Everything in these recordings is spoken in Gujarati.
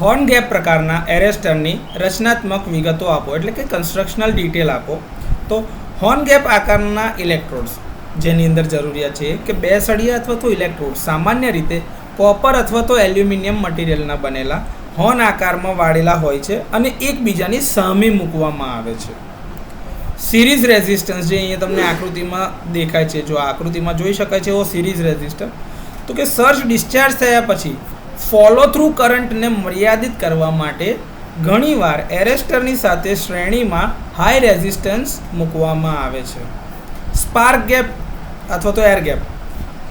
હોર્ન ગેપ પ્રકારના એરેસ્ટરની રચનાત્મક વિગતો આપો, એટલે કે કન્સ્ટ્રક્શનલ ડિટેલ આપો. તો હોર્ન ગેપ આકારના ઇલેક્ટ્રોડ્સ જેની અંદર જરૂરિયાત છે કે બે સળિયા અથવા તો ઇલેક્ટ્રોડ સામાન્ય રીતે કોપર અથવા તો એલ્યુમિનિયમ મટીરિયલના બનેલા હોર્ન આકારમાં વાળેલા હોય છે અને એકબીજાની સામે મૂકવામાં આવે છે. સિરીઝ રેઝિસ્ટન્સ જે અહીંયા તમને આકૃતિમાં દેખાય છે, જો આકૃતિમાં જોઈ શકાય છે એવો સિરીઝ રેઝિસ્ટર, તો કે સર્જ ડિસ્ચાર્જ થયા પછી ફોલો થ્રુ કરંટને મર્યાદિત કરવા માટે ઘણીવાર એરેસ્ટરની સાથે શ્રેણીમાં હાઈ રેઝિસ્ટન્સ મૂકવામાં આવે છે. સ્પાર્ક ગેપ અથવા તો એર ગેપ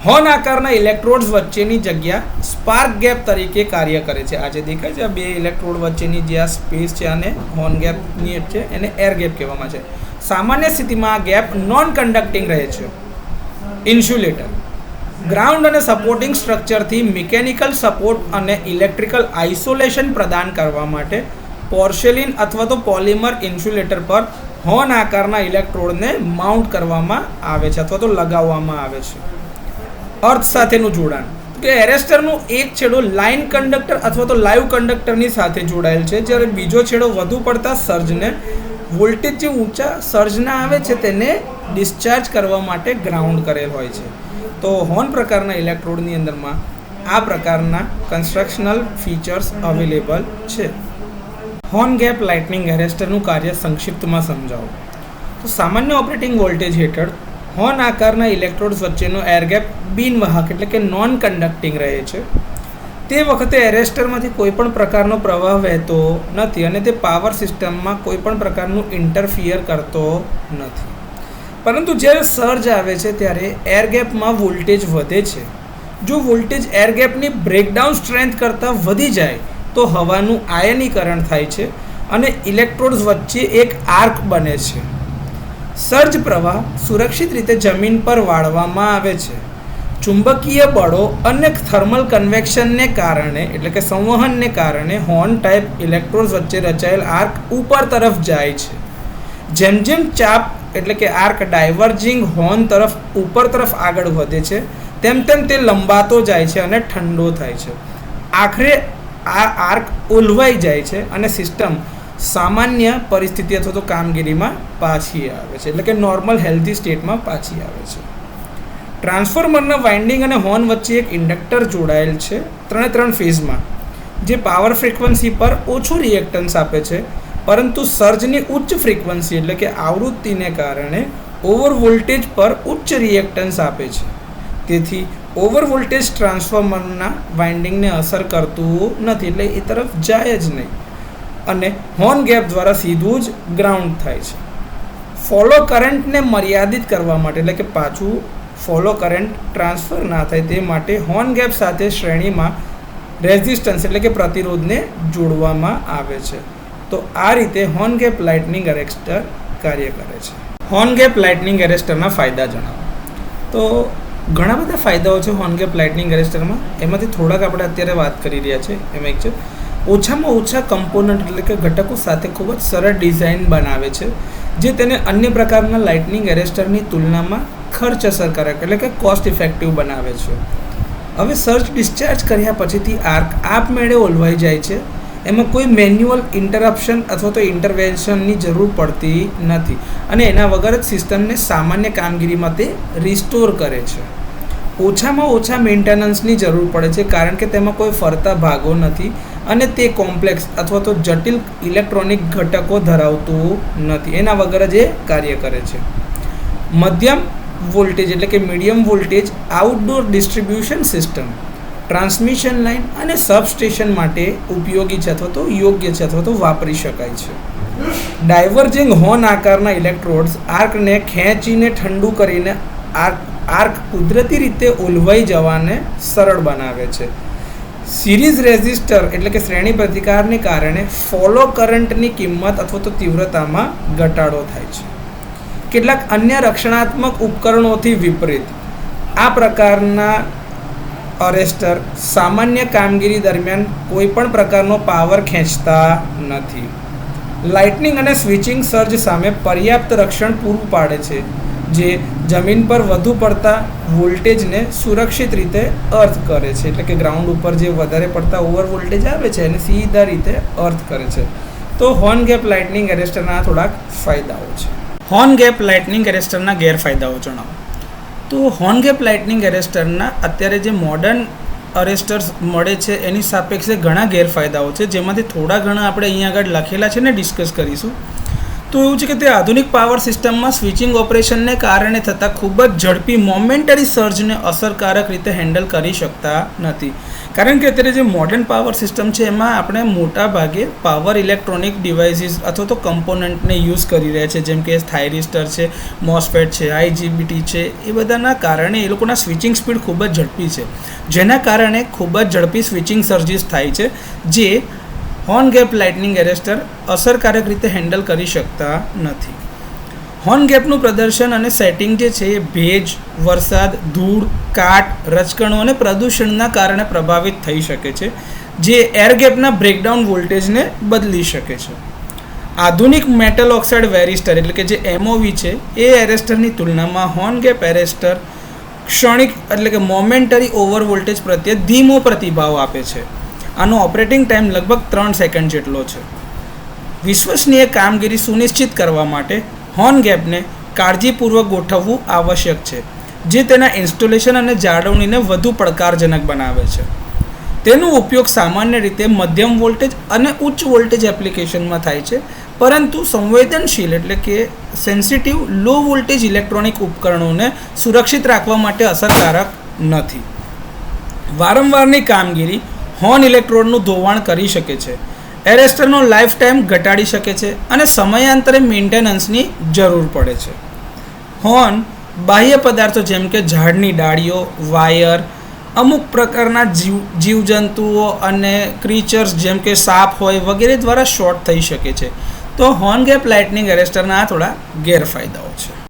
હોર્ન આકારના ઇલેક્ટ્રોડ્સ વચ્ચેની જગ્યા સ્પાર્ક ગેપ તરીકે કાર્ય કરે છે. આ જે દેખાય છે આ બે ઇલેક્ટ્રોડ વચ્ચેની જે આ સ્પેસ છે આને હોર્ન ગેપની છે, એને એર ગેપ કહેવામાં છે. સામાન્ય સ્થિતિમાં આ ગેપ નોન કન્ડક્ટિંગ રહે છે. ઇન્સ્યુલેટર ગ્રાઉન્ડ અને સપોર્ટિંગ સ્ટ્રક્ચરથી મિકેનિકલ સપોર્ટ અને ઇલેક્ટ્રિકલ આઇસોલેશન પ્રદાન કરવા માટે પોર્સેલિન અથવા તો પોલિમર ઇન્સ્યુલેટર પર હોર્ન આકારના ઇલેક્ટ્રોડને માઉન્ટ કરવામાં આવે છે અથવા તો લગાવવામાં આવે છે. અર્થ સાથેનું જોડાણ કે એરેસ્ટરનો એક છેડો લાઇન કંડક્ટર અથવા તો લાઈવ કંડક્ટરની સાથે જોડાયેલ છે, જ્યારે બીજો છેડો વધુ પડતા સર્જને વોલ્ટેજ જે ઊંચા સર્જના આવે છે તેને ડિસ્ચાર્જ કરવા માટે ગ્રાઉન્ડ કરેલ હોય છે. તો હોર્ન પ્રકારના ઇલેક્ટ્રોડની અંદરમાં આ પ્રકારના કન્સ્ટ્રક્શનલ ફીચર્સ અવેલેબલ છે. હોર્ન ગેપ લાઇટનિંગ એરેસ્ટરનું કાર્ય સંક્ષિપ્તમાં સમજાવો. તો સામાન્ય ઓપરેટિંગ વોલ્ટેજ હેઠળ હોર્ન આકારના ઇલેક્ટ્રોડ્સ વચ્ચેનો એર ગેપ બિનવાહક એટલે કે નોન કન્ડક્ટિંગ રહે છે. તે વખતે એરેસ્ટરમાંથી કોઈપણ પ્રકારનો પ્રવાહ વહેતો નથી અને તે પાવર સિસ્ટમમાં કોઈપણ પ્રકારનું ઇન્ટરફિયર કરતો નથી. પરંતુ જ્યારે સર્જ આવે છે ત્યારે એર ગેપમાં વોલ્ટેજ વધે છે. જો વોલ્ટેજ એર ગેપની બ્રેકડાઉન સ્ટ્રેન્થ કરતાં વધી જાય તો હવાનું આયનીકરણ થાય છે અને ઇલેક્ટ્રોડ્સ વચ્ચે એક આર્ક બને છે. સર્જ પ્રવાહ સુરક્ષિત રીતે જમીન પર વાળવામાં આવે છે. ચુંબકીય બળો અને થર્મલ કન્વેક્શનને કારણે એટલે કે સંવહનને કારણે હોર્ન ટાઈપ ઇલેક્ટ્રોડ્સ વચ્ચે રચાયેલ આર્ક ઉપર તરફ જાય છે. જેમ જેમ ચાપ એટલે કે આર્ક ડાયવર્જિંગ હોર્ન તરફ ઉપર તરફ આગળ વધે છે તેમ તેમ તે લંબાતો જાય છે અને ઠંડો થાય છે. આખરે આ આર્ક ઓલવાઈ જાય છે અને સિસ્ટમ સામાન્ય પરિસ્થિતિ અથવા તો કામગીરીમાં પાછી આવે છે, એટલે કે નોર્મલ હેલ્ધી સ્ટેટમાં પાછી આવે છે. ટ્રાન્સફોર્મરના વાઇન્ડિંગ અને હોર્ન વચ્ચે એક ઇન્ડક્ટર જોડાયેલ છે 3 ફેઝમાં, જે પાવર ફ્રીક્વન્સી પર ઓછું રિએક્ટન્સ આપે છે, પરંતુ સર્જની ઉચ્ચ ફ્રીક્વન્સી એટલે કે આવૃત્તિને કારણે ઓવર વોલ્ટેજ પર ઉચ્ચ રિએક્ટન્સ આપે છે. તેથી ઓવર વોલ્ટેજ ટ્રાન્સફોર્મરના વાઇન્ડિંગને અસર કરતું નથી, એટલે એ તરફ જાય જ નહીં અને હોર્ન ગેપ દ્વારા સીધું જ ગ્રાઉન્ડ થાય છે. ફોલો કરંટને મર્યાદિત કરવા માટે એટલે કે પાછું ફોલો કરંટ ટ્રાન્સફર ના થાય તે માટે હોર્ન ગેપ સાથે શ્રેણીમાં રેઝિસ્ટન્સ એટલે કે પ્રતિરોધને જોડવામાં આવે છે. તો આ રીતે હોર્ન ગેપ લાઇટનિંગ એરેસ્ટર કાર્ય કરે છે. હોર્ન ગેપ લાઇટનિંગ એરેસ્ટરના ફાયદા જણાવો. તો ઘણા બધા ફાયદાઓ છે હોર્ન ગેપ લાઇટનિંગ એરેસ્ટરમાં. એમાંથી થોડાક આપણે અત્યારે વાત કરી રહ્યા છે. એમાં એક છે ઓછામાં ઓછા કમ્પોનન્ટ એટલે કે ઘટકો સાથે ખૂબ જ સરળ ડિઝાઇન બનાવે છે, જે તેને અન્ય પ્રકારના લાઇટનિંગ એરેસ્ટરની તુલનામાં ખર્ચ અસરકારક એટલે કે કોસ્ટ ઇફેક્ટિવ બનાવે છે. હવે સર્જ ડિસ્ચાર્જ કર્યા પછીથી આર્ક આપમેળે ઓલવાઈ જાય છે. એમાં કોઈ મેન્યુઅલ ઇન્ટરપ્શન અથવા તો ઇન્ટરવેન્શનની જરૂર પડતી નથી અને એના વગર જ સિસ્ટમને સામાન્ય કામગીરીમાં તે રિસ્ટોર કરે છે. ઓછામાં ઓછા મેન્ટેનન્સની જરૂર પડે છે કારણ કે તેમાં કોઈ ફરતા ભાગો નથી અને તે કોમ્પ્લેક્સ અથવા તો જટિલ ઇલેક્ટ્રોનિક ઘટકો ધરાવતું નથી, એના વગર જ એ કાર્ય કરે છે. મધ્યમ વોલ્ટેજ એટલે કે medium voltage outdoor distribution system, transmission line અને સબસ્ટેશન માટે ઉપયોગી છે અથવા તો યોગ્ય છે અથવા તો વાપરી શકાય છે. ડાયવર્જિંગ હોર્ન આકારના ઇલેક્ટ્રોડ્સ આર્કને ખેંચીને ઠંડુ કરીને આર્ક કુદરતી રીતે ઓલવાઈ જવાને સરળ બનાવે છે. સિરીઝ રેઝિસ્ટર એટલે કે શ્રેણી પ્રતિકારને કારણે ફોલો કરંટની કિંમત અથવા તો તીવ્રતામાં ઘટાડો થાય છે. કેટલાક અન્ય રક્ષણાત્મક ઉપકરણોથી વિપરીત આ પ્રકારના અરેસ્ટર સામાન્ય કામગીરી દરમિયાન કોઈપણ પ્રકારનો પાવર ખેંચતા નથી. લાઇટનિંગ અને સ્વિચિંગ સર્જ સામે પર્યાપ્ત રક્ષણ પૂરું પાડે છે. જે જમીન પર વધુ પડતા વોલ્ટેજને સુરક્ષિત રીતે અર્થ કરે છે, એટલે કે ગ્રાઉન્ડ ઉપર જે વધારે પડતા ઓવર વોલ્ટેજ આવે છે એને સીધા રીતે અર્થ કરે છે. તો હોર્ન ગેપ લાઇટનિંગ એરેસ્ટરના થોડાક ફાયદાઓ છે. હોર્ન ગેપ લાઇટનિંગ એરેસ્ટરના ગેરફાયદાઓ જણાવો. તો હોર્ન ગેપ લાઇટનિંગ એરેસ્ટરના અત્યારે જે મોડર્ન અરેસ્ટર્સ મળે છે એની સાપેક્ષે ઘણા ગેરફાયદાઓ છે, જેમાંથી થોડા ઘણા આપણે અહીંયા આગળ લખેલા છે ને ડિસ્કસ કરીશું. તો એવું છે કે તે આધુનિક પાવર સિસ્ટમમાં સ્વિચિંગ ઓપરેશનને કારણે થતાં ખૂબ જ ઝડપી મોમેન્ટરી સર્જને અસરકારક રીતે હેન્ડલ કરી શકતા નથી. કારણ કે અત્યારે જે મોડર્ન પાવર સિસ્ટમ છે એમાં આપણે મોટા ભાગે પાવર ઇલેક્ટ્રોનિક ડિવાઇસીસ અથવા તો કમ્પોનન્ટને યુઝ કરી રહ્યા છે, જેમ કે થાઇરિસ્ટર છે, મોસ્ફેટ છે, IGBT છે. એ બધાના કારણે એ લોકોના સ્વિચિંગ સ્પીડ ખૂબ જ ઝડપી છે, જેના કારણે ખૂબ જ ઝડપી સ્વિચિંગ સર્જિસ થાય છે, જે હોર્ન ગેપ લાઇટનિંગ એરેસ્ટર અસરકારક રીતે હેન્ડલ કરી શકતા નથી. હોર્ન ગેપનું પ્રદર્શન અને સેટિંગ જે છે એ ભેજ, વરસાદ, ધૂળ, કાટ, રજકણો અને પ્રદૂષણના કારણે પ્રભાવિત થઈ શકે છે, જે એર ગેપના બ્રેકડાઉન વોલ્ટેજને બદલી શકે છે. આધુનિક મેટલ ઓક્સાઇડ વેરિસ્ટર એટલે કે જે MOV છે એ એરેસ્ટરની તુલનામાં હોર્ન ગેપ એરેસ્ટર ક્ષણિક એટલે કે મોમેન્ટરી ઓવર વોલ્ટેજ પ્રત્યે ધીમો પ્રતિભાવ આપે છે. આનો ઓપરેટિંગ ટાઈમ લગભગ 3 સેકન્ડ જેટલો છે. વિશ્વસનીય કામગીરી સુનિશ્ચિત કરવા માટે હોર્ન ગેપને કાળજીપૂર્વક ગોઠવવું આવશ્યક છે, જે તેના ઇન્સ્ટોલેશન અને જાળવણીને વધુ પડકારજનક બનાવે છે. તેનો ઉપયોગ સામાન્ય રીતે મધ્યમ વોલ્ટેજ અને ઉચ્ચ વોલ્ટેજ એપ્લિકેશનમાં થાય છે, પરંતુ સંવેદનશીલ એટલે કે સેન્સિટિવ લો વોલ્ટેજ ઇલેક્ટ્રોનિક ઉપકરણોને સુરક્ષિત રાખવા માટે અસરકારક નથી. વારંવારની કામગીરી હોર્ન ઇલેક્ટ્રોડનું ધોવાણ કરી શકે છે, એરેસ્ટરનો લાઈફ ટાઈમ ઘટાડી શકે છે અને સમયાંતરે મેન્ટેનન્સની જરૂર પડે છે. હોર્ન બાહ્ય પદાર્થો જેમ કે ઝાડની ડાળીઓ, વાયર, અમુક પ્રકારના જીવજંતુઓ અને ક્રીચર્સ જેમ કે સાપ હોય વગેરે દ્વારા શોર્ટ થઈ શકે છે. તો હોર્ન ગેપ લાઇટનિંગ એરેસ્ટરના આ થોડા ગેરફાયદાઓ છે.